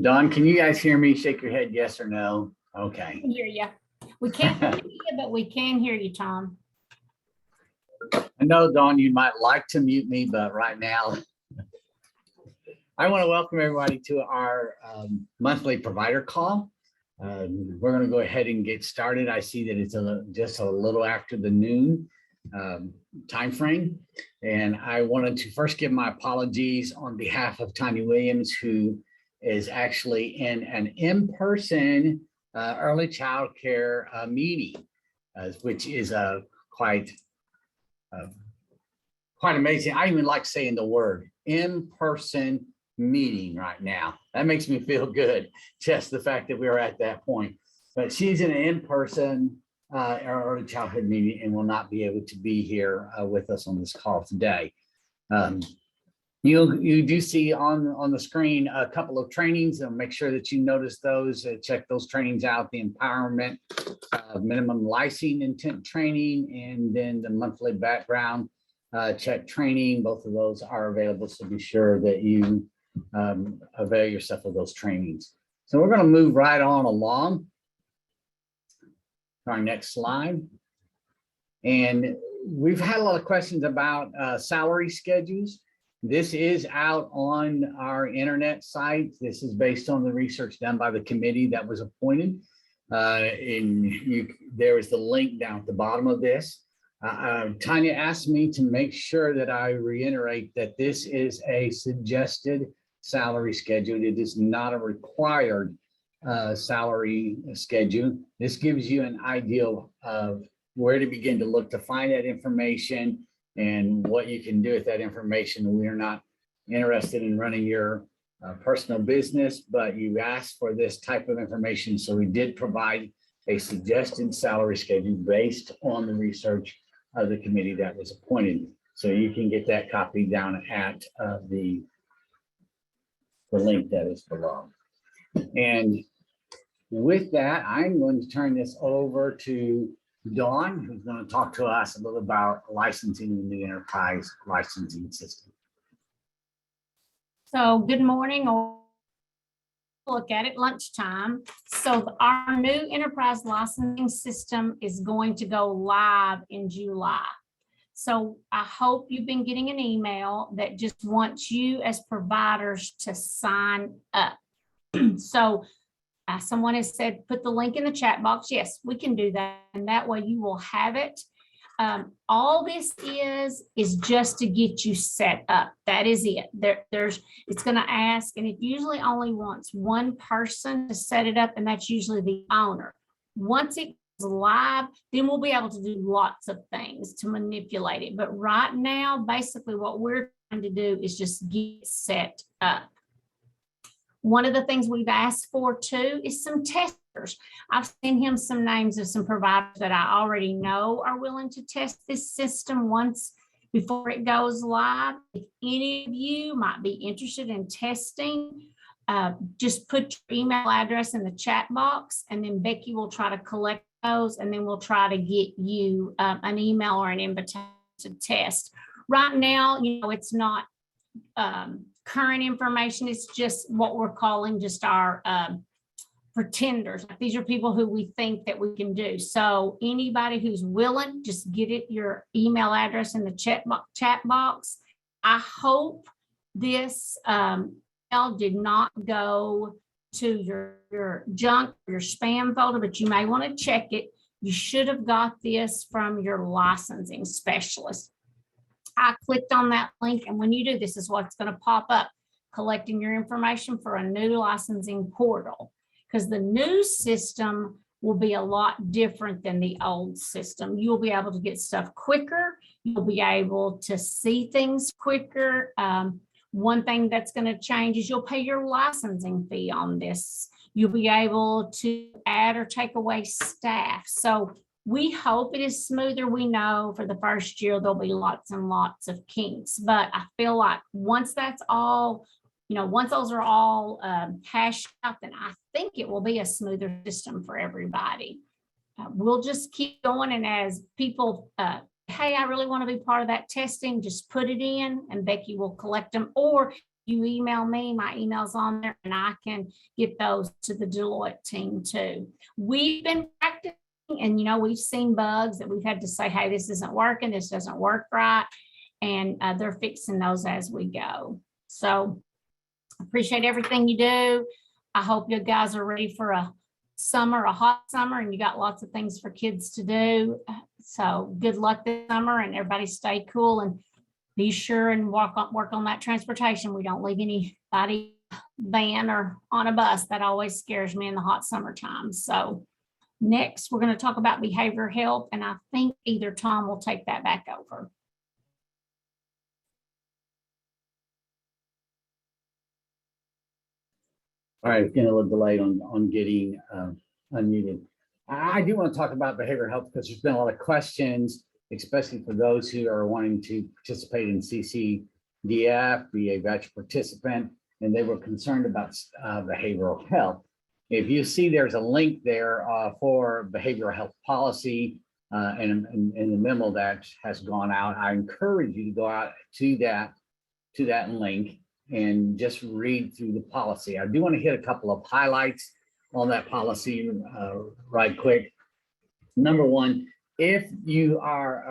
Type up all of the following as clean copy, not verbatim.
Don, can you guys hear me? Shake your head, yes or no. Okay. Can hear you. We can't hear you, but we can hear you, Tom. I know, Dawn, you might like to mute me, but right now, I want to welcome everybody to our monthly provider call. We're going to go ahead and get started. I see that it's just a little after the noon time frame, and I wanted to first give my apologies on behalf of Tanya Williams, who is actually in an in-person early child care meeting, which is quite amazing. I even like saying the word in-person meeting right now. That makes me feel good, just the fact that we are at that point. But she's in an in-person early childhood meeting and will not be able to be here with us on this call today. You do see on the screen a couple of trainings, and make sure that you notice those, check those trainings out, the empowerment, minimum licensing intent training, and then the monthly background check training. Both of those are available, so be sure that you avail yourself of those trainings. So we're going to move right on along to our next slide. And we've had a lot of questions about salary schedules. This is out on our internet site. This is based on the research done by the committee that was appointed. There is the link down at the bottom of this. Tanya asked me to make sure that I reiterate that this is a suggested salary schedule. It is not a required salary schedule. This gives you an idea of where to begin to look to find that information and what you can do with that information. We are not interested in running your personal business, but you asked for this type of information. So we did provide a suggested salary schedule based on the research of the committee that was appointed. So you can get that copy down at the link that is below. And with that, I'm going to turn this over to Dawn, who's going to talk to us a little about licensing in the enterprise licensing system. So good morning, or look at it lunchtime. So our new enterprise licensing system is going to go live in July. So I hope you've been getting an email that just wants you as providers to sign up. So someone has said, put the link in the chat box. Yes, we can do that. And that way you will have it. All this is just to get you set up. That is it. It's going to ask, and it usually only wants one person to set it up, and that's usually the owner. Once it goes live, then we'll be able to do lots of things to manipulate it. But right now, basically what we're trying to do is just get set up. One of the things we've asked for too is some testers. I've sent him some names of some providers that I already know are willing to test this system once before it goes live. If any of you might be interested in testing, just put your email address in the chat box, and then Becky will try to collect those, and then we'll try to get you an email or an invitation to test. Right now, it's not current information. It's just what we're calling just our pretenders. These are people who we think that we can do. So anybody who's willing, just get it your email address in the chat box. I hope this email did not go to your junk, your spam folder, but you may want to check it. You should have got this from your licensing specialist. I clicked on that link, and when you do, this is what's going to pop up, collecting your information for a new licensing portal, because the new system will be a lot different than the old system. You'll be able to get stuff quicker. You'll be able to see things quicker. One thing that's going to change is you'll pay your licensing fee on this. You'll be able to add or take away staff. So we hope it is smoother. We know for the first year, there'll be lots and lots of kinks, but I feel like once that's all, once those are all hashed out, then I think it will be a smoother system for everybody. We'll just keep going. And as people, hey, I really want to be part of that testing, just put it in and Becky will collect them. Or you email me, my email's on there, and I can get those to the Deloitte team too. We've been practicing, and we've seen bugs that we've had to say, hey, this isn't working, this doesn't work right. And they're fixing those as we go. So appreciate everything you do. I hope you guys are ready for a hot summer, and you got lots of things for kids to do. So good luck this summer, and everybody stay cool and be sure and work on that transportation. We don't leave anybody van or on a bus. That always scares me in the hot summertime. So next, we're going to talk about behavioral health, and I think either Tom will take that back over. All right, getting a little delayed on getting unmuted. I do want to talk about behavioral health because there's been a lot of questions, especially for those who are wanting to participate in CCDF, be a voucher participant, and they were concerned about behavioral health. If you see, there's a link there for behavioral health policy and in the memo that has gone out. I encourage you to go out to that link and just read through the policy. I do want to hit a couple of highlights on that policy right quick. Number one, if you are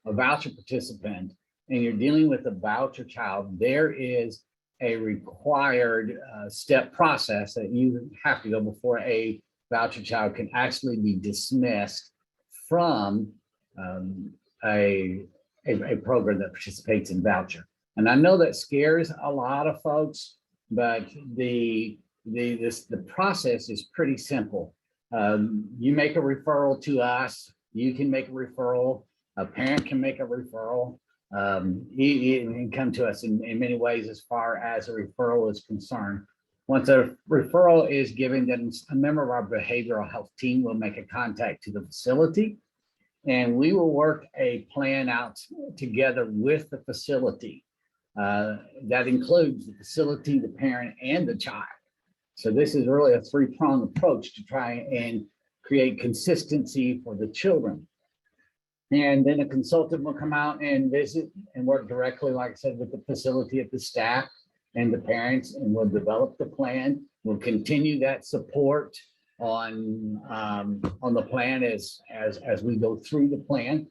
a voucher participant and you're dealing with a voucher child, there is a required step process that you have to go before a voucher child can actually be dismissed from a program that participates in voucher. And I know that scares a lot of folks, but the process is pretty simple. You make a referral to us. You can make a referral. A parent can make a referral. It can come to us in many ways as far as a referral is concerned. Once a referral is given, then a member of our behavioral health team will make a contact to the facility, and we will work a plan out together with the facility. That includes the facility, the parent, and the child. So this is really a three-pronged approach to try and create consistency for the children. And then a consultant will come out and visit and work directly, like I said, with the facility, at the staff and the parents, and we'll develop the plan. We'll continue that support on the plan as we go through the plan.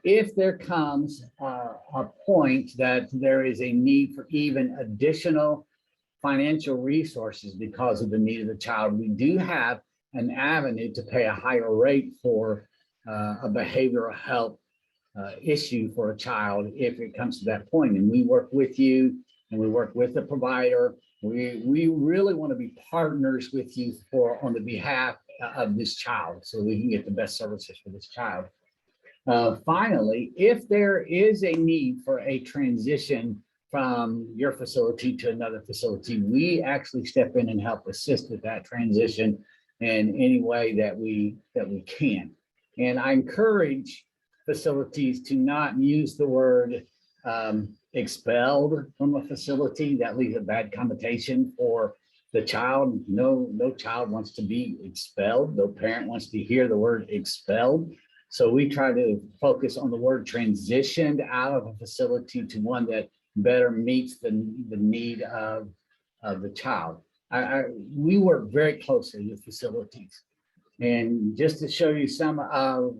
If there comes a point that there is a need for even additional financial resources because of the need of the child, we do have an avenue to pay a higher rate for a behavioral health issue for a child if it comes to that point. And we work with you, and we work with the provider. We really want to be partners with you on the behalf of this child, so we can get the best services for this child. Finally, if there is a need for a transition from your facility to another facility, we actually step in and help assist with that transition in any way that we can. And I encourage facilities to not use the word expelled from a facility. That leaves a bad connotation for the child. No child wants to be expelled. No parent wants to hear the word expelled. So we try to focus on the word transitioned out of a facility to one that better meets the need of the child. We work very closely with facilities. And just to show you some of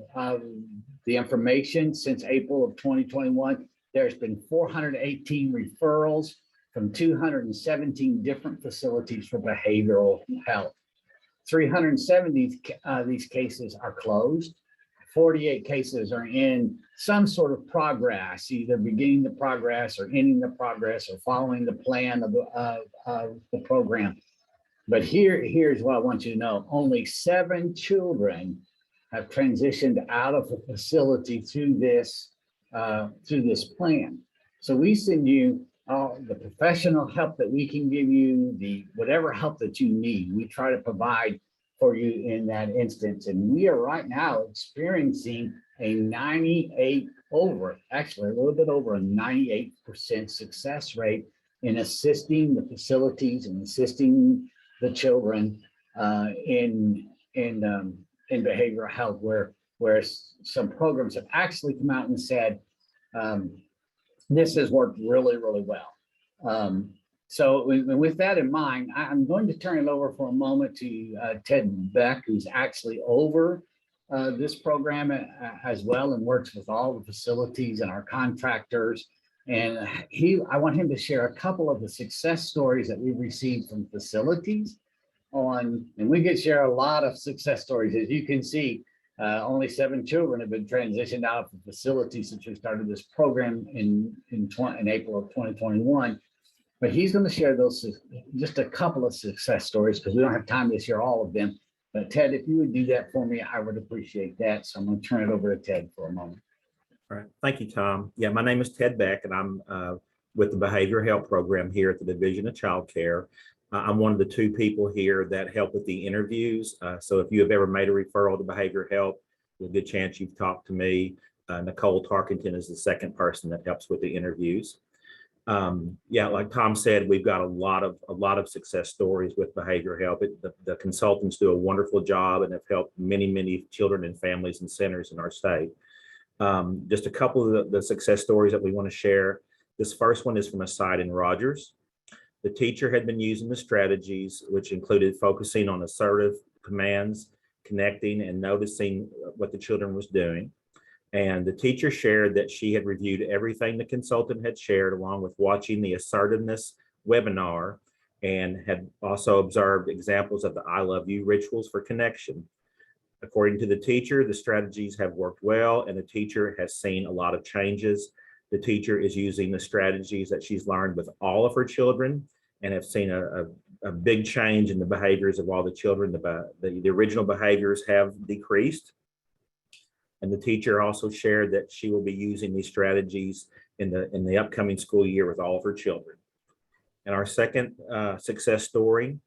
the information, since April of 2021, there's been 418 referrals from 217 different facilities for behavioral health. 370 of these cases are closed. 48 cases are in some sort of progress, either beginning the progress or ending the progress or following the plan of the program. But here's what I want you to know. Only 7 children have transitioned out of the facility through this plan. So we send you the professional help that we can give you, the whatever help that you need, we try to provide for you in that instance. And we are right now experiencing a 98 actually a little bit over a 98% success rate in assisting the facilities and assisting the children in behavioral health, where some programs have actually come out and said, this has worked really, really well. So with that in mind, I'm going to turn it over for a moment to Ted Beck, who's actually over this program as well and works with all the facilities and our contractors. And I want him to share a couple of the success stories that we've received from facilities and we get share a lot of success stories. As you can see, only 7 children have been transitioned out of the facility since we started this program in April of 2021. But he's going to share those, just a couple of success stories, because we don't have time to share all of them. But Ted, if you would do that for me, I would appreciate that. So I'm going to turn it over to Ted for a moment. All right. Thank you, Tom. Yeah, my name is Ted Beck, and I'm with the Behavioral Health Program here at the Division of Child Care. I'm one of the 2 people here that help with the interviews. So if you have ever made a referral to Behavioral Health, there's a good chance you've talked to me. Nicole Tarkington is the second person that helps with the interviews. Yeah, like Tom said, we've got a lot of success stories with behavioral health. The consultants do a wonderful job and have helped many children and families and centers in our state. Just a couple of the success stories that we want to share. This first one is from a site in Rogers. The teacher had been using the strategies, which included focusing on assertive commands, connecting and noticing what the children was doing. And the teacher shared that she had reviewed everything the consultant had shared, along with watching the assertiveness webinar, and had also observed examples of the I love you rituals for connection. According to the teacher, the strategies have worked well, and the teacher has seen a lot of changes. The teacher is using the strategies that she's learned with all of her children and have seen a big change in the behaviors of all the children. The original behaviors have decreased. And the teacher also shared that she will be using these strategies in the upcoming school year with all of her children. And our second success story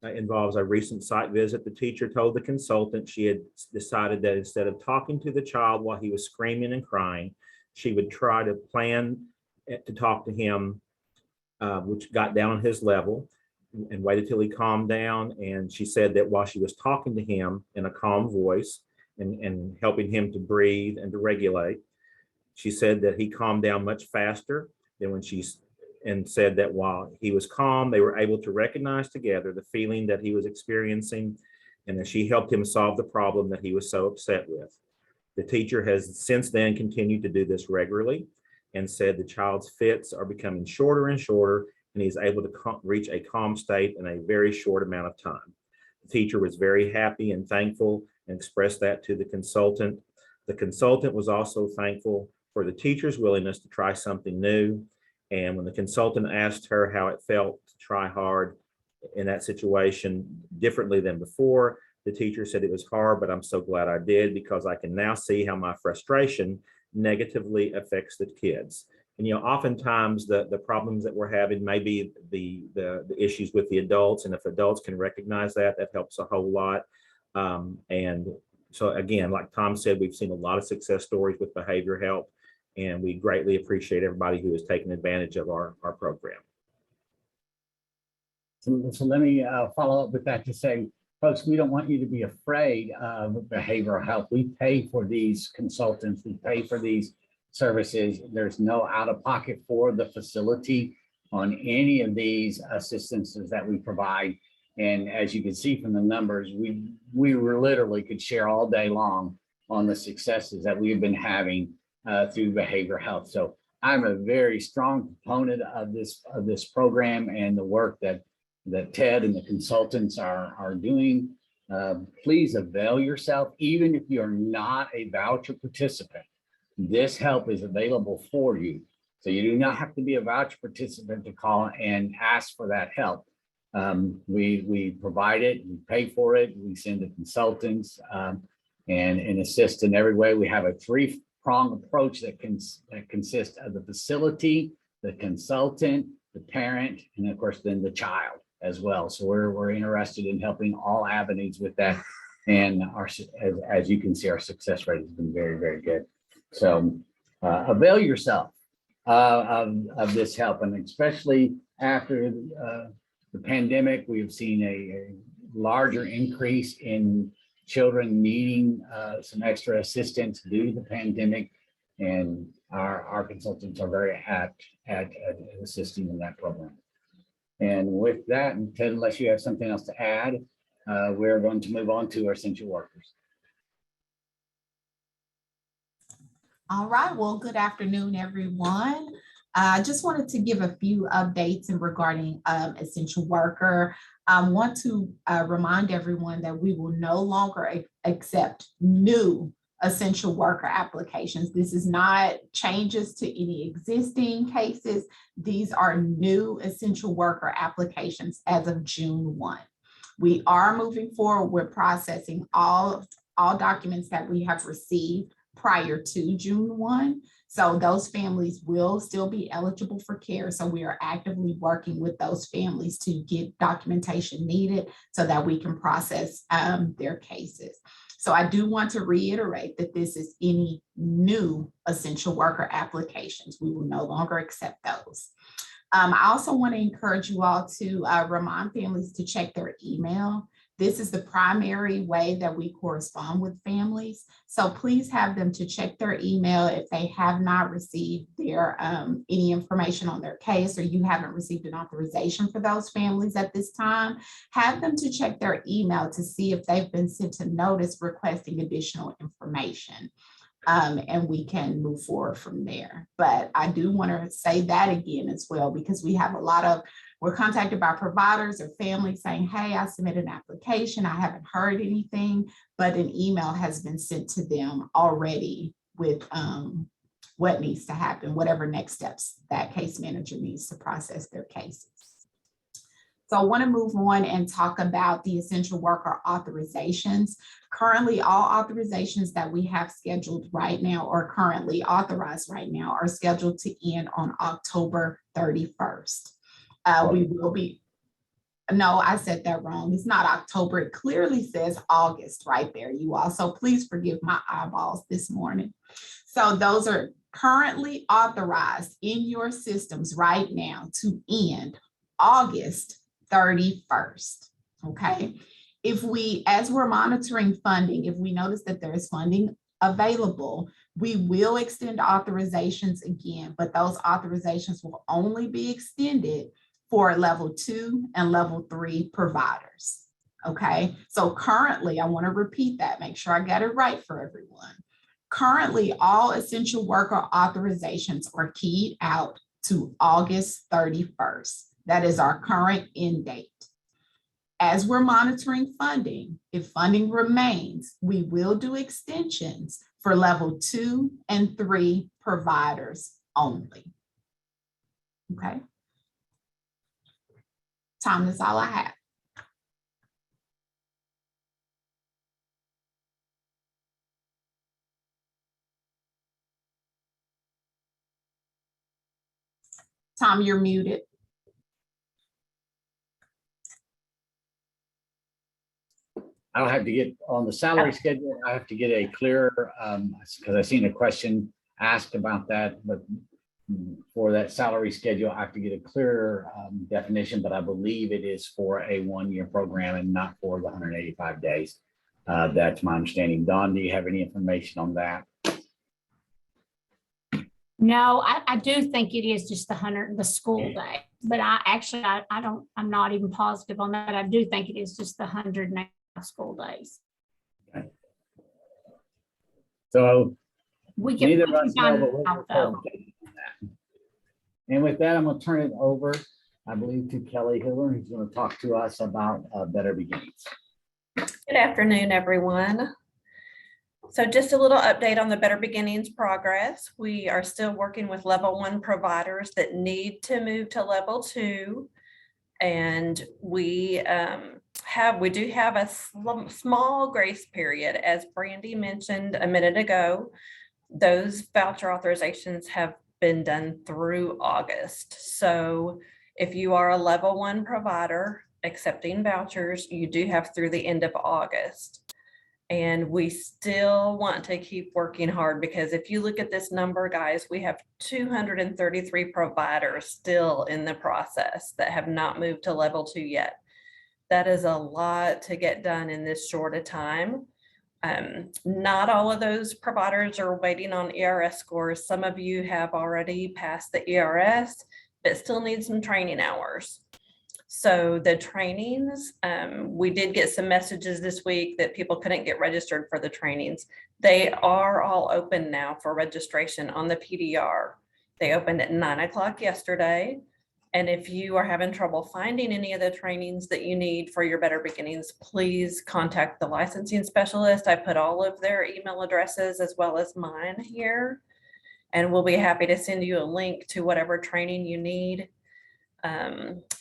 involves a recent site visit. The teacher told the consultant she had decided that instead of talking to the child while he was screaming and crying, she would try to plan to talk to him, which got down on his level, and waited till he calmed down. And she said that while she was talking to him in a calm voice, and helping him to breathe and to regulate, she said that he calmed down much faster than and said that while he was calm, they were able to recognize together the feeling that he was experiencing, and that she helped him solve the problem that he was so upset with. The teacher has since then continued to do this regularly and said the child's fits are becoming shorter and shorter, and he's able to reach a calm state in a very short amount of time. The teacher was very happy and thankful and expressed that to the consultant. The consultant was also thankful for the teacher's willingness to try something new. And when the consultant asked her how it felt to try hard in that situation differently than before, the teacher said it was hard, but I'm so glad I did, because I can now see how my frustration negatively affects the kids. And oftentimes the problems that we're having may be the issues with the adults, and if adults can recognize that helps a whole lot. And so again, like Tom said, we've seen a lot of success stories with behavior health, and we greatly appreciate everybody who has taken advantage of our program. So let me follow up with that to say, folks, we don't want you to be afraid of behavioral health. We pay for these consultants, we pay for these services. There's no out of pocket for the facility on any of these assistances that we provide. And as you can see from the numbers, we literally could share all day long on the successes that we've been having through behavioral health. So I'm a very strong proponent of this program and the work that Ted and the consultants are doing. Please avail yourself, even if you're not a voucher participant. This help is available for you. So you do not have to be a voucher participant to call and ask for that help. We provide it, we pay for it, we send the consultants and assist in every way. We have a 3-pronged approach that consists of the facility, the consultant, the parent, and of course then the child as well. So we're interested in helping all avenues with that. And as you can see, our success rate has been very, very good. So avail yourself of this help, and especially after the pandemic, we've seen a larger increase in children needing some extra assistance due to the pandemic, and our consultants are very apt at assisting in that program. And with that, and Ted, unless you have something else to add, we're going to move on to our essential workers. All right, well, good afternoon, everyone. I just wanted to give a few updates in regarding essential worker. I want to remind everyone that we will no longer accept new essential worker applications. This is not changes to any existing cases. These are new essential worker applications as of June 1. We are moving forward with processing all documents that we have received prior to June 1. So those families will still be eligible for care. So we are actively working with those families to get documentation needed so that we can process their cases. So I do want to reiterate that this is any new essential worker applications. We will no longer accept those. I also want to encourage you all to remind families to check their email. This is the primary way that we correspond with families. So please have them to check their email if they have not received their any information on their case, or you haven't received an authorization for those families at this time. Have them to check their email to see if they've been sent a notice requesting additional information. And we can move forward from there. But I do want to say that again as well, because we have we're contacted by providers or families saying, hey, I submitted an application, I haven't heard anything, but an email has been sent to them already with what needs to happen, whatever next steps that case manager needs to process their cases. So I want to move on and talk about the essential worker authorizations. Currently, all authorizations that we have scheduled right now or currently authorized right now are scheduled to end on October 31st. We will be, no, I said that wrong. It's not October. It clearly says August right there. You also, please forgive my eyeballs this morning. So those are currently authorized in your systems right now to end August 31st, okay? If we, as we're monitoring funding, if we notice that there is funding available, we will extend authorizations again, but those authorizations will only be extended for level 2 and level 3 providers, okay? So currently, I wanna repeat that, make sure I got it right for everyone. Currently, all essential worker authorizations are keyed out to August 31st. That is our current end date. As we're monitoring funding, if funding remains, we will do extensions for level 2 and 3 providers only. Okay. Tom, that's all I have. Tom, you're muted. I'll have to get on the salary schedule. I have to get a clearer, because I've seen a question asked about that, but for that salary schedule, I have to get a clearer definition, but I believe it is for a 1-year program and not for the 185 days. That's my understanding. Dawn, do you have any information on that? No, I do think it is just the school day, but I'm not even positive on that. I do think it is just the 108 school days. Okay. So We can neither of us know, find but we'll out though. And with that, I'm going to turn it over, I believe, to Kelly Hiller, who's going to talk to us about Better Beginnings. Good afternoon, everyone. So just a little update on the Better Beginnings progress. We are still working with level 1 providers that need to move to level 2. And we do have a small grace period, as Brandy mentioned a minute ago. Those voucher authorizations have been done through August. So if you are a level 1 provider accepting vouchers, you do have through the end of August. And we still want to keep working hard, because if you look at this number, guys, we have 233 providers still in the process that have not moved to level 2 yet. That is a lot to get done in this short a time. Not all of those providers are waiting on ERS scores. Some of you have already passed the ERS, but still need some training hours. So the trainings, we did get some messages this week that people couldn't get registered for the trainings. They are all open now for registration on the PDR. They opened at 9 o'clock yesterday. And if you are having trouble finding any of the trainings that you need for your Better Beginnings, please contact the licensing specialist. I put all of their email addresses as well as mine here. And we'll be happy to send you a link to whatever training you need.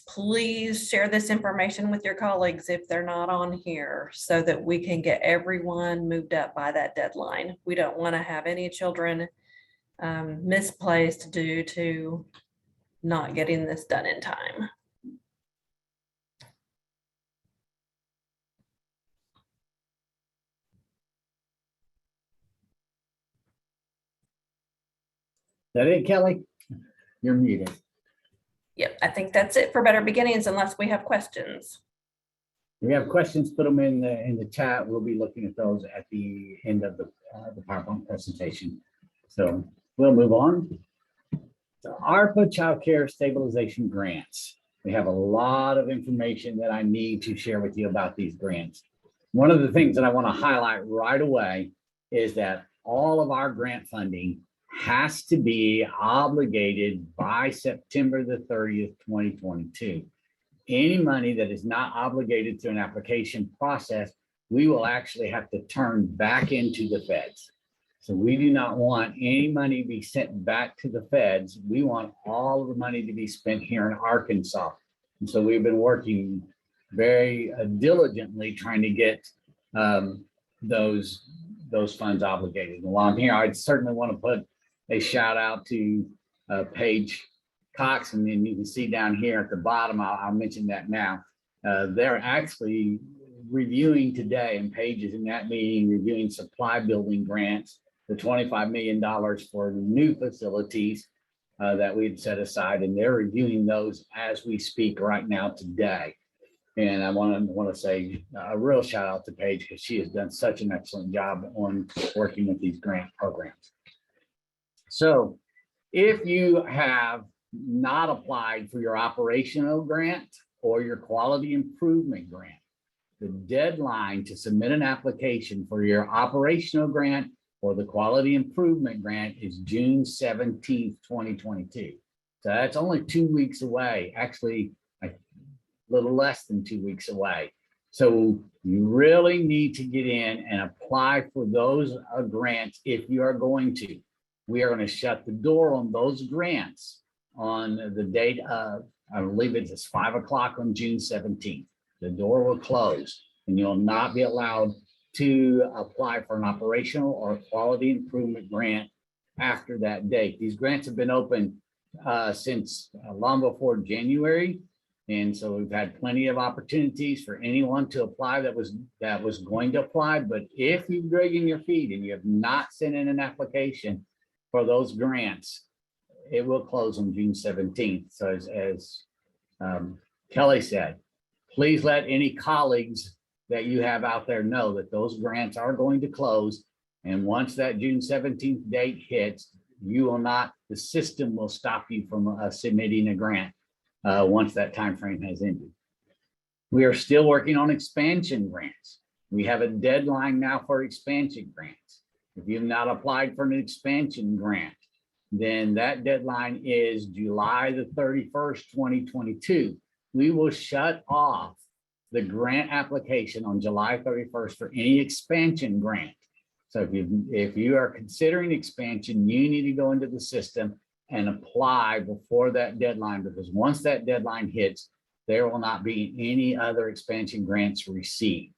Please share this information with your colleagues if they're not on here so that we can get everyone moved up by that deadline. We don't want to have any children misplaced due to not getting this done in time. That it, Kelly? You're muted. Yep, I think that's it for Better Beginnings unless we have questions. If you have questions, put them in the chat. We'll be looking at those at the end of the PowerPoint presentation. So we'll move on. So ARPA Child Care Stabilization Grants. We have a lot of information that I need to share with you about these grants. One of the things that I want to highlight right away is that all of our grant funding has to be obligated by September the 30th, 2022. Any money that is not obligated through an application process, we will actually have to turn back into the feds. So we do not want any money to be sent back to the feds. We want all of the money to be spent here in Arkansas. And so we've been working very diligently trying to get those funds obligated. And while I'm here, I certainly want to put a shout out to Paige Cox, and then you can see down here at the bottom, I'll mention that now. They're actually reviewing today, and Paige is in that meeting, reviewing supply building grants, the $25 million for new facilities that we had set aside, and they're reviewing those as we speak right now today. And I want to say a real shout out to Paige because she has done such an excellent job on working with these grant programs. So if you have not applied for your operational grant or your quality improvement grant, the deadline to submit an application for your operational grant or the quality improvement grant is June 17th, 2022. So that's only 2 weeks away, actually a little less than 2 weeks away. So you really need to get in and apply for those grants if you are going to. We are going to shut the door on those grants on the date of, I believe it's 5 o'clock on June 17th. The door will close and you'll not be allowed to apply for an operational or quality improvement grant after that date. These grants have been open since long before January. And so we've had plenty of opportunities for anyone to apply that was going to apply. But if you're dragging your feet and you have not sent in an application for those grants, it will close on June 17th. So as Kelly said, please let any colleagues that you have out there know that those grants are going to close. And once that June 17th date hits, you will not, the system will stop you from submitting a grant once that time frame has ended. We are still working on expansion grants. We have a deadline now for expansion grants. If you have not applied for an expansion grant, then that deadline is July the 31st, 2022. We will shut off the grant application on July 31st for any expansion grant. So if you are considering expansion, you need to go into the system and apply before that deadline, because once that deadline hits, there will not be any other expansion grants received.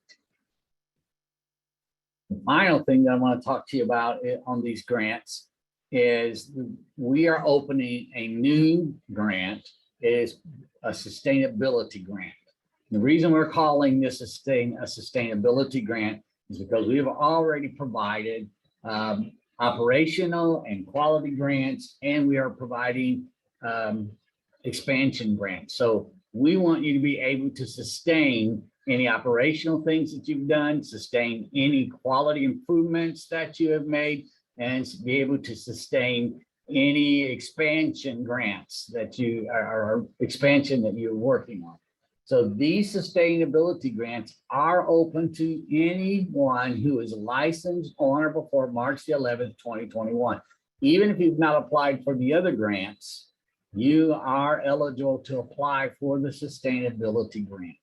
The final thing that I want to talk to you about on these grants is we are opening a new grant. It is a sustainability grant. The reason we're calling this a sustainability grant is because we have already provided operational and quality grants, and we are providing expansion grants. So we want you to be able to sustain any operational things that you've done, sustain any quality improvements that you have made, and be able to sustain any expansion grants that you are expansion that you're working on. So these sustainability grants are open to anyone who is licensed on or before March the 11th, 2021. Even if you've not applied for the other grants, you are eligible to apply for the sustainability grant.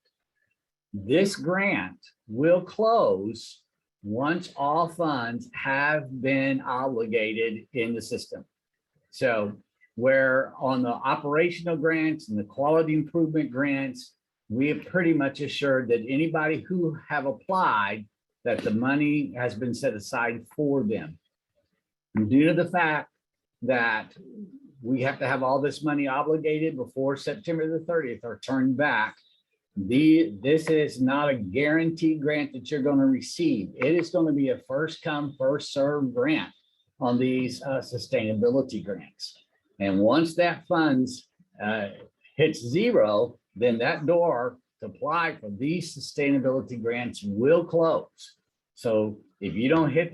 This grant will close once all funds have been obligated in the system. So where on the operational grants and the quality improvement grants, we have pretty much assured that anybody who have applied, that the money has been set aside for them. And due to the fact that we have to have all this money obligated before September the 30th or turned back, this is not a guaranteed grant that you're going to receive. It is going to be a first come, first served grant on these sustainability grants. And once that funds hits zero, then that door to apply for these sustainability grants will close. So if you don't hit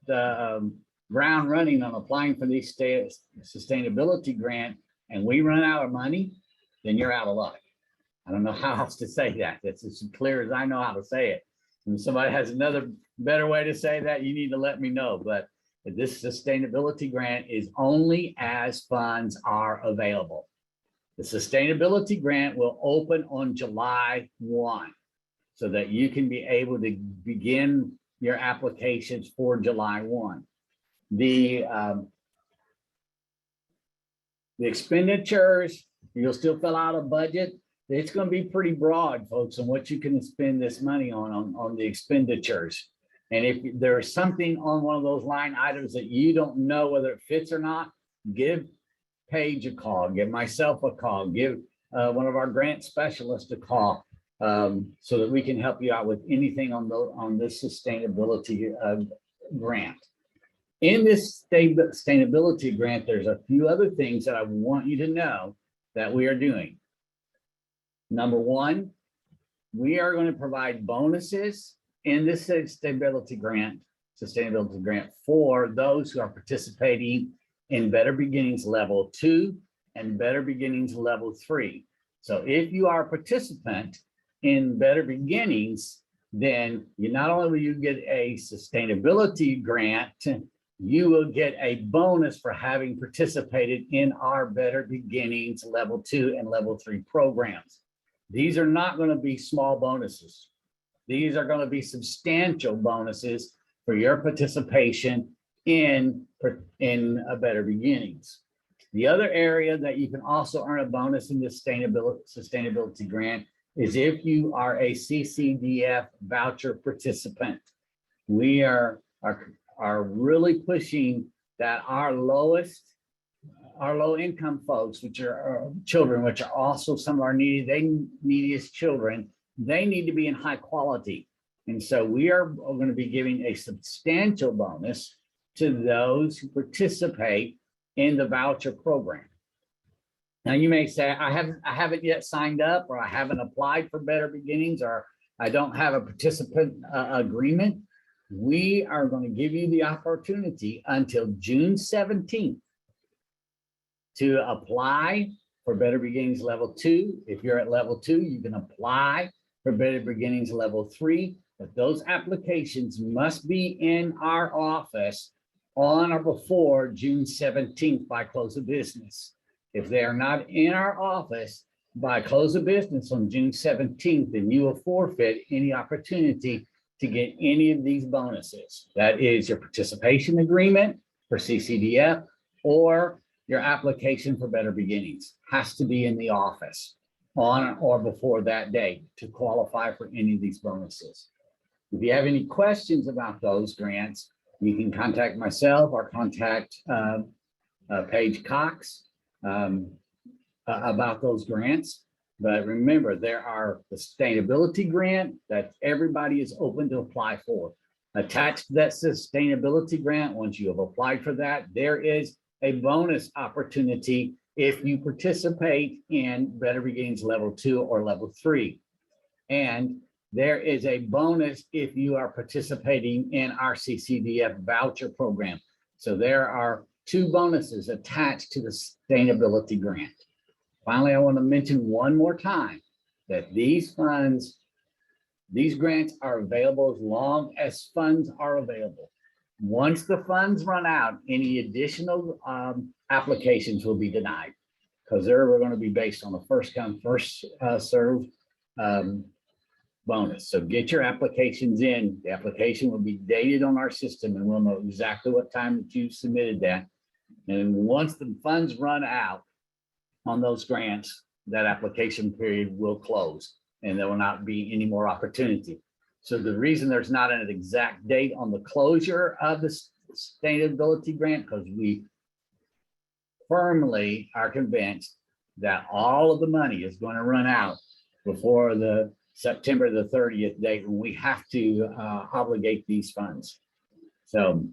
the ground running on applying for these sustainability grant and we run out of money, then you're out of luck. I don't know how else to say that. That's as clear as I know how to say it. And if somebody has another better way to say that, you need to let me know. But this sustainability grant is only as funds are available. The sustainability grant will open on July 1 so that you can be able to begin your applications for July 1. The expenditures, you'll still fill out a budget. It's going to be pretty broad, folks, on what you can spend this money on the expenditures. And if there's something on one of those line items that you don't know whether it fits or not, give Paige a call, give myself a call, give one of our grant specialists a call, so that we can help you out with anything on this sustainability grant. In this sustainability grant, there's a few other things that I want you to know that we are doing. Number one, we are going to provide bonuses in this sustainability grant for those who are participating in Better Beginnings Level 2 and Better Beginnings Level 3. So if you are a participant in Better Beginnings, then not only will you get a sustainability grant, you will get a bonus for having participated in our Better Beginnings Level 2 and Level 3 programs. These are not going to be small bonuses. These are going to be substantial bonuses for your participation in Better Beginnings. The other area that you can also earn a bonus in this sustainability grant is if you are a CCDF voucher participant. We are really pushing that our low income folks, which are children, which are also some of our neediest children, they need to be in high quality. And so we are going to be giving a substantial bonus to those who participate in the voucher program. Now you may say, I haven't yet signed up, or I haven't applied for Better Beginnings, or I don't have a participant agreement. We are going to give you the opportunity until June 17th to apply for Better Beginnings Level 2. If you're at Level 2, you can apply for Better Beginnings Level 3, but those applications must be in our office on or before June 17th by close of business. If they are not in our office by close of business on June 17th, then you will forfeit any opportunity to get any of these bonuses. That is your participation agreement for CCDF or your application for Better Beginnings has to be in the office on or before that date to qualify for any of these bonuses. If you have any questions about those grants, you can contact myself or contact Paige Cox about those grants. But remember, there are the sustainability grant that everybody is open to apply for. Attached to that sustainability grant, once you have applied for that, there is a bonus opportunity if you participate in Better Beginnings Level 2 or Level 3. And there is a bonus if you are participating in our CCDF voucher program. So there are two bonuses attached to the sustainability grant. Finally, I want to mention one more time that these funds, these grants are available as long as funds are available. Once the funds run out, any additional applications will be denied because they're going to be based on a first come, first served bonus. So get your applications in. The application will be dated on our system and we'll know exactly what time that you submitted that. And once the funds run out on those grants, that application period will close and there will not be any more opportunity. So the reason there's not an exact date on the closure of the sustainability grant, because we firmly are convinced that all of the money is going to run out before the September the 30th date when we have to obligate these funds. So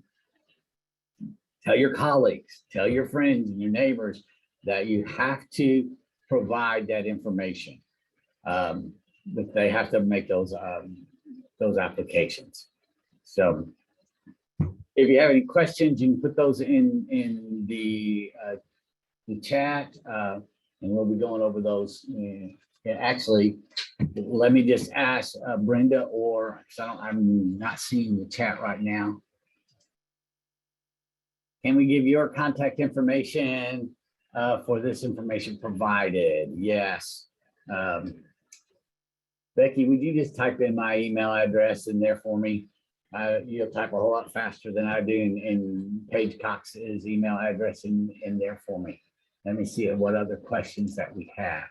tell your colleagues, tell your friends and your neighbors that you have to provide that information. That they have to make those applications. So if you have any questions, you can put those in the chat and we'll be going over those. Actually, let me just ask Brenda, or I'm not seeing the chat right now. Can we give your contact information for this information provided? Yes. Becky, would you just type in my email address in there for me? You'll type a whole lot faster than I do, and Paige Cox's email address in there for me. Let me see what other questions that we have.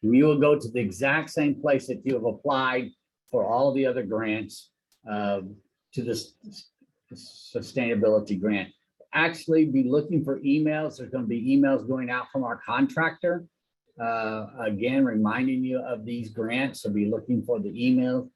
We will go to the exact same place that you have applied for all the other grants to this sustainability grant. Actually be looking for emails. There's going to be emails going out from our contractor. Again, reminding you of these grants. So be looking for the email.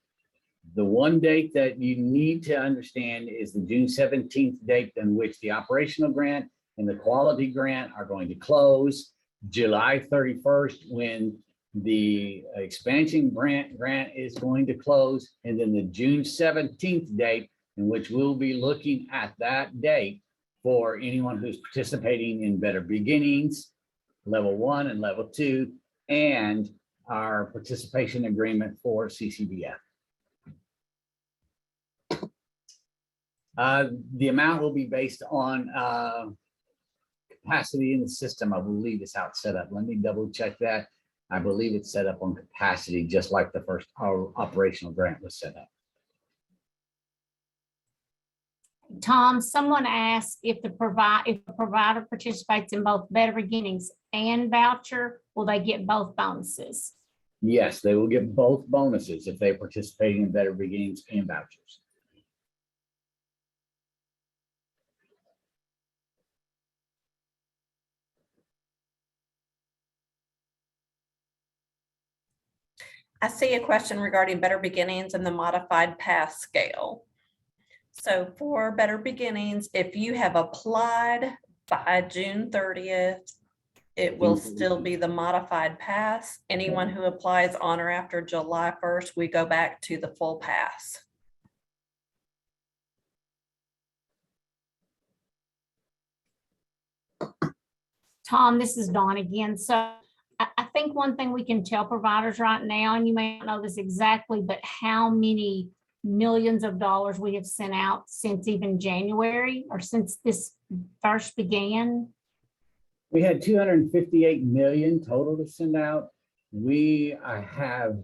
The one date that you need to understand is the June 17th date in which the operational grant and the quality grant are going to close. July 31st, when the expansion grant is going to close, and then the June 17th date in which we'll be looking at that date for anyone who's participating in Better Beginnings, Level 1 and Level 2, and our participation agreement for CCDF. The amount will be based on capacity in the system. I believe it's how it's set up. Let me double check that. I believe it's set up on capacity, just like the first operational grant was set up. Tom, someone asked if the provider participates in both Better Beginnings and voucher, will they get both bonuses? Yes, they will get both bonuses if they participate in Better Beginnings and vouchers. I see a question regarding Better Beginnings and the modified pass scale. So for Better Beginnings, if you have applied by June 30th, it will still be the modified pass. Anyone who applies on or after July 1st, we go back to the full pass. Tom, this is Dawn again. So I think one thing we can tell providers right now, and you may not know this exactly, but how many millions of dollars we have sent out since even January, or since this first began. We had 258 million total to send out. We have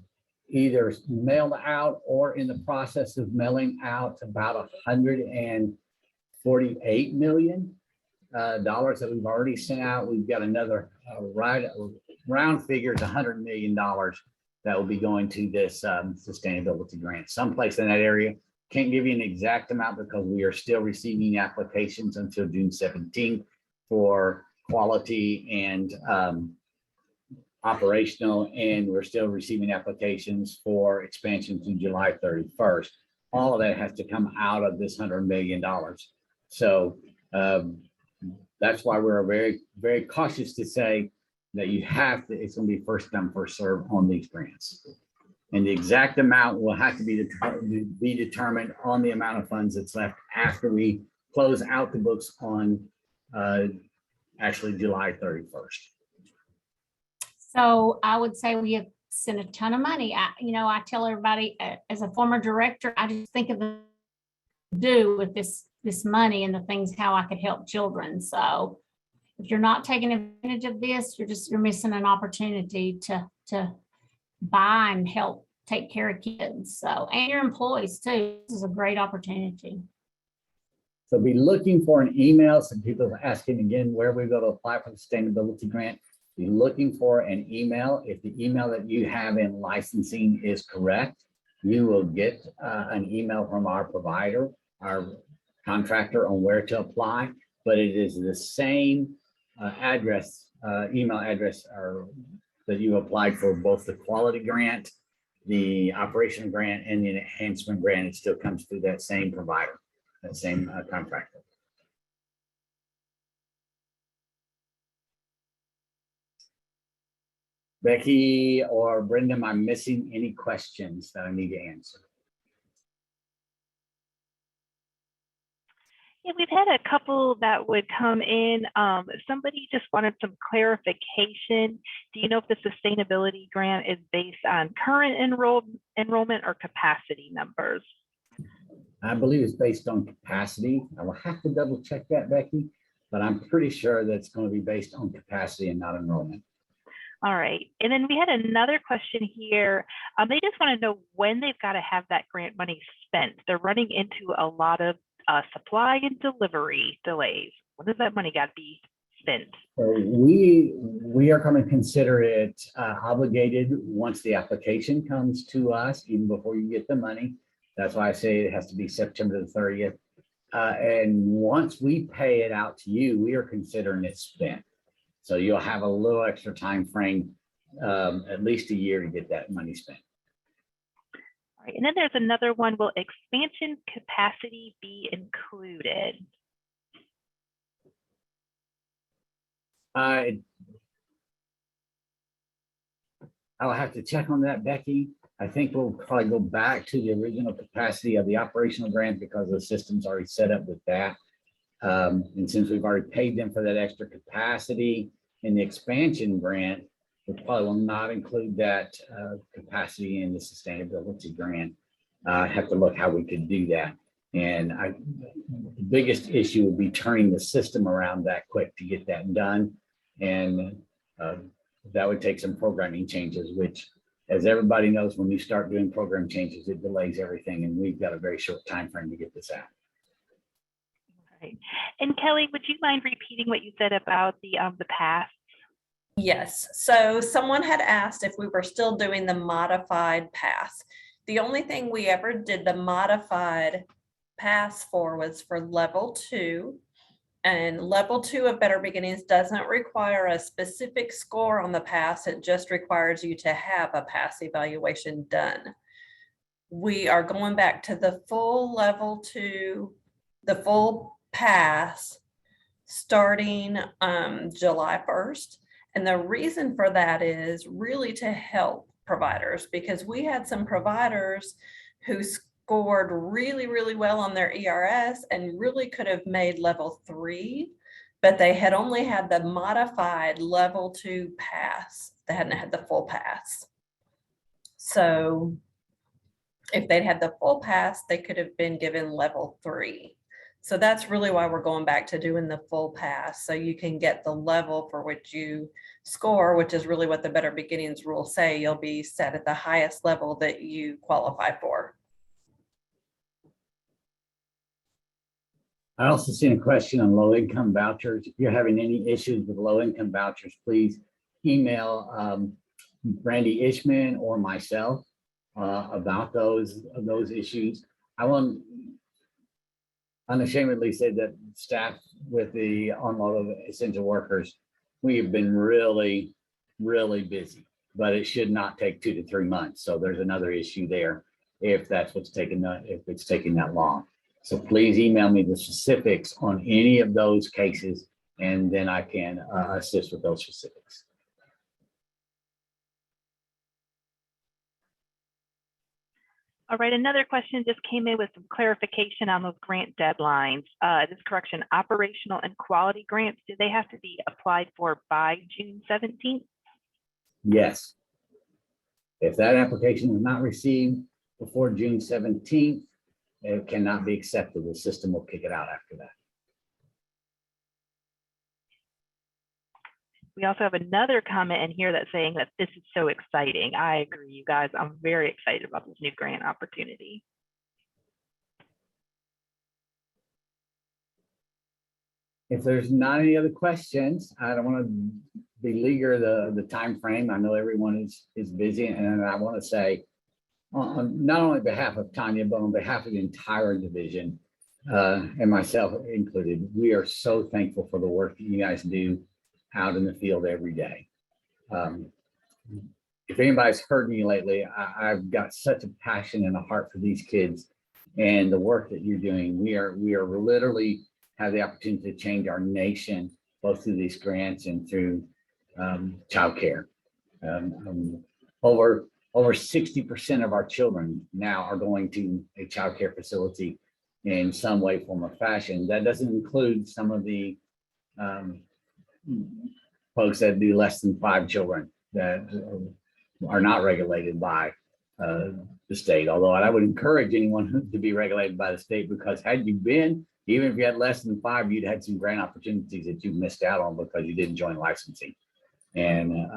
either mailed out or in the process of mailing out about 148 million dollars that we've already sent out. We've got another round figures, $100 million that will be going to this sustainability grant. Someplace in that area. Can't give you an exact amount because we are still receiving applications until June 17th for quality and operational, and we're still receiving applications for expansion to July 31st. All of that has to come out of this $100 million. So that's why we're very, very cautious to say that you have to, it's going to be first come, first serve on these grants. And the exact amount will have to be determined on the amount of funds that's left after we close out the books on actually July 31st. So I would say we have sent a ton of money. I tell everybody, as a former director, I just think of the do with this money and the things, how I could help children. So if you're not taking advantage of this, you're missing an opportunity to buy and help take care of kids. So, and your employees too. This is a great opportunity. So be looking for an email. Some people are asking again where we go to apply for the sustainability grant. Be looking for an email. If the email that you have in licensing is correct, you will get an email from our provider, our contractor, on where to apply. But it is the same address, email address that you applied for both the quality grant, the operation grant, and the enhancement grant. It still comes through that same provider, that same contractor. Becky or Brenda, am I missing any questions that I need to answer? Yeah, we've had a couple that would come in. Somebody just wanted some clarification. Do you know if the sustainability grant is based on current enrollment or capacity numbers? I believe it's based on capacity. I will have to double check that, Becky, but I'm pretty sure that's going to be based on capacity and not enrollment. All right. And then we had another question here. They just want to know when they've got to have that grant money spent. They're running into a lot of supply and delivery delays. When does that money got to be spent? So we are going to consider it obligated once the application comes to us, even before you get the money. That's why I say it has to be September the 30th. And once we pay it out to you, we are considering it spent. So you'll have a little extra time frame, at least a year, to get that money spent. All right. And then there's another one. Will expansion capacity be included? I'll have to check on that, Becky. I think we'll probably go back to the original capacity of the operational grant because the system's already set up with that. And since we've already paid them for that extra capacity in the expansion grant, we probably will not include that capacity in the sustainability grant. I have to look how we could do that. And the biggest issue would be turning the system around that quick to get that done. And that would take some programming changes, which, as everybody knows, when you start doing program changes, it delays everything. And we've got a very short time frame to get this out. Right. And Kelly, would you mind repeating what you said about the pass? Yes, so someone had asked if we were still doing the modified pass. The only thing we ever did the modified pass for was for level 2. And level 2 of Better Beginnings doesn't require a specific score on the pass. It just requires you to have a pass evaluation done. We are going back to the full level 2, the full pass, starting July 1st. And the reason for that is really to help providers, because we had some providers who scored really, really well on their ERS and really could have made level 3, but they had only had the modified level 2 pass. They hadn't had the full pass. So if they'd had the full pass, they could have been given level 3. So that's really why we're going back to doing the full pass. So you can get the level for which you score, which is really what the Better Beginnings rules say. You'll be set at the highest level that you qualify for. I also seen a question on low-income vouchers. If you're having any issues with low-income vouchers, please email Brandy Ishman or myself about those issues. I want unashamedly say that staff with the onload of essential workers, we have been really, really busy, but it should not take 2 to 3 months. So there's another issue there if that's what's taking that, if it's taking that long. So please email me the specifics on any of those cases, and then I can assist with those specifics. All right, another question just came in with some clarification on those grant deadlines. This correction, operational and quality grants, do they have to be applied for by June 17th? Yes. If that application is not received before June 17th, it cannot be accepted. The system will kick it out after that. We also have another comment in here that's saying that this is so exciting. I agree, you guys. I'm very excited about this new grant opportunity. If there's not any other questions, I don't want to beleaguer the time frame. I know everyone is busy, and I want to say, on not only behalf of Tanya, but on behalf of the entire division, and myself included, we are so thankful for the work that you guys do out in the field every day. If anybody's heard me lately, I've got such a passion and a heart for these kids and the work that you're doing. We are literally have the opportunity to change our nation, both through these grants and through childcare. Over 60% of our children now are going to a childcare facility in some way, form, or fashion. That doesn't include some of the folks that do less than 5 children that are not regulated by the state. Although I would encourage anyone to be regulated by the state, because had you been, even if you had less than 5, you'd had some grant opportunities that you missed out on because you didn't join licensing. And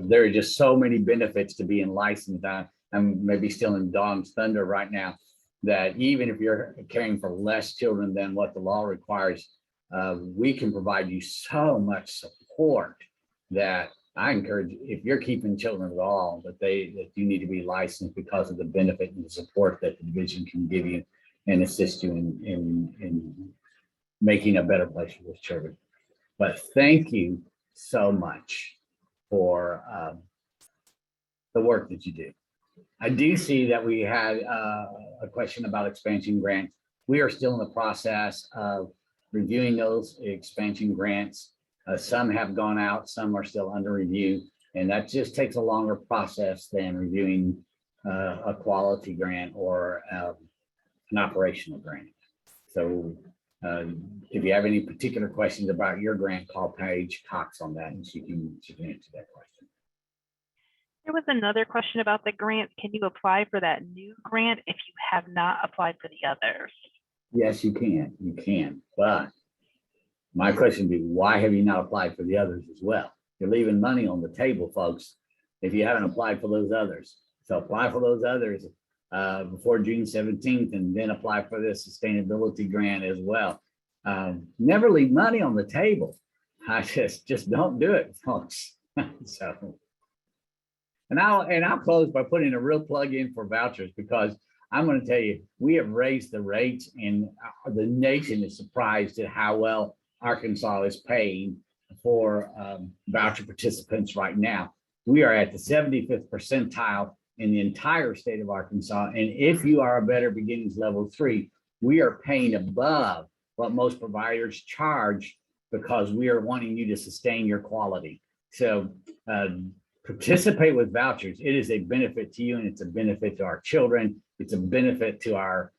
there are just so many benefits to being licensed. I'm maybe still in Dawn's thunder right now, that even if you're caring for less children than what the law requires, we can provide you so much support that I encourage, if you're keeping children at all, that you need to be licensed because of the benefit and the support that the division can give you and assist you in making a better place for those children. But thank you so much for the work that you do. I do see that we had a question about expansion grants. We are still in the process of reviewing those expansion grants. Some have gone out, some are still under review, and that just takes a longer process than reviewing a quality grant or an operational grant. So if you have any particular questions about your grant, call Paige Cox on that, and she can answer that question. There was another question about the grant. Can you apply for that new grant if you have not applied for the others? Yes, you can, but my question would be, why have you not applied for the others as well? You're leaving money on the table, folks, if you haven't applied for those others. So apply for those others before June 17th, and then apply for this sustainability grant as well. Never leave money on the table. I just don't do it, folks. So, and I'll close by putting a real plug in for vouchers, because I'm going to tell you, we have raised the rates, and the nation is surprised at how well Arkansas is paying for voucher participants right now. We are at the 75th percentile in the entire state of Arkansas. And if you are a Better Beginnings Level 3, we are paying above what most providers charge, because we are wanting you to sustain your quality. So participate with vouchers. It is a benefit to you, and it's a benefit to our children. It's a benefit to our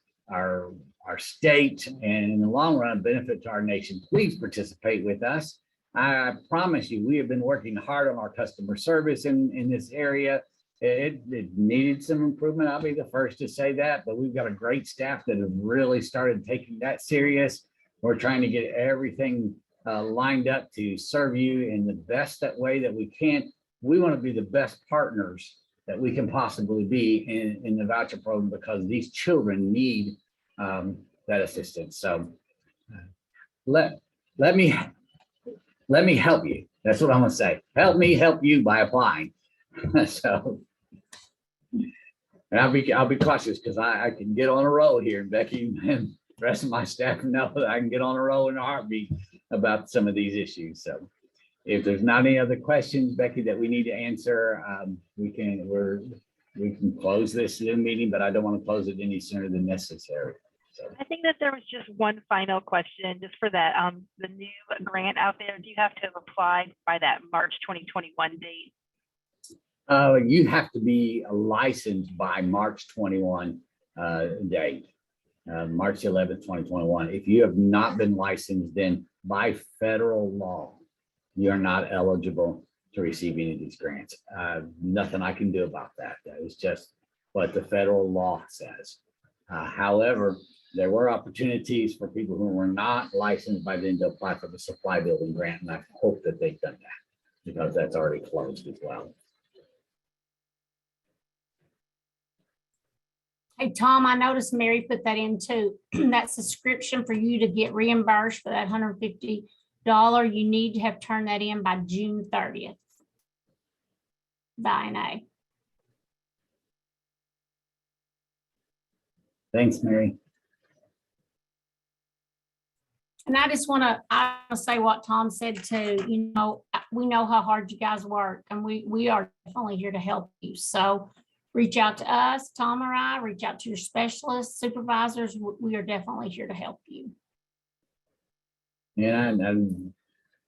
state, and in the long run, a benefit to our nation. Please participate with us. I promise you, we have been working hard on our customer service in this area. It needed some improvement. I'll be the first to say that, but we've got a great staff that have really started taking that serious. We're trying to get everything lined up to serve you in the best way that we can. We want to be the best partners that we can possibly be in the voucher program, because these children need that assistance. So let me help you. That's what I'm gonna say. Help me help you by applying. So, and I'll be cautious, because I can get on a roll here, and Becky and the rest of my staff know that I can get on a roll in a heartbeat about some of these issues. So if there's not any other questions, Becky, that we need to answer, we can close this Zoom meeting, but I don't want to close it any sooner than necessary. So I think that there was just one final question just for that, the new grant out there. Do you have to have applied by that March 2021 date? You have to be licensed by March 21 date, March 11th, 2021. If you have not been licensed, then by federal law, you're not eligible to receive any of these grants. Nothing I can do about that. That is just what the federal law says. However, there were opportunities for people who were not licensed by then to apply for the supply building grant, and I hope that they've done that because that's already closed as well. Hey, Tom, I noticed Mary put that in too. That subscription for you to get reimbursed for that $150, you need to have turned that in by June 30th. By NA. Thanks, Mary. And I just want to say what Tom said too. You know, we know how hard you guys work, and we are definitely here to help you. So reach out to us, Tom or I, reach out to your specialists, supervisors. We are definitely here to help you. Yeah, and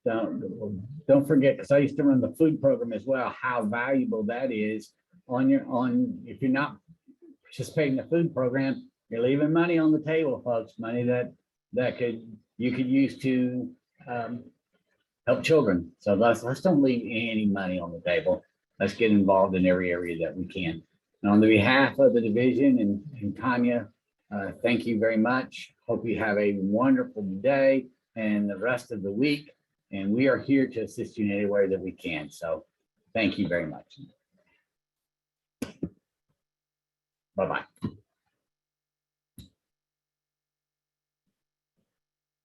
don't forget, because I used to run the food program as well, how valuable that is if you're not participating in the food program, you're leaving money on the table, folks, money that you could use to help children. So let's don't leave any money on the table. Let's get involved in every area that we can. And on the behalf of the division and Tanya, thank you very much. Hope you have a wonderful day and the rest of the week. And we are here to assist you in any way that we can. So thank you very much. Bye-bye.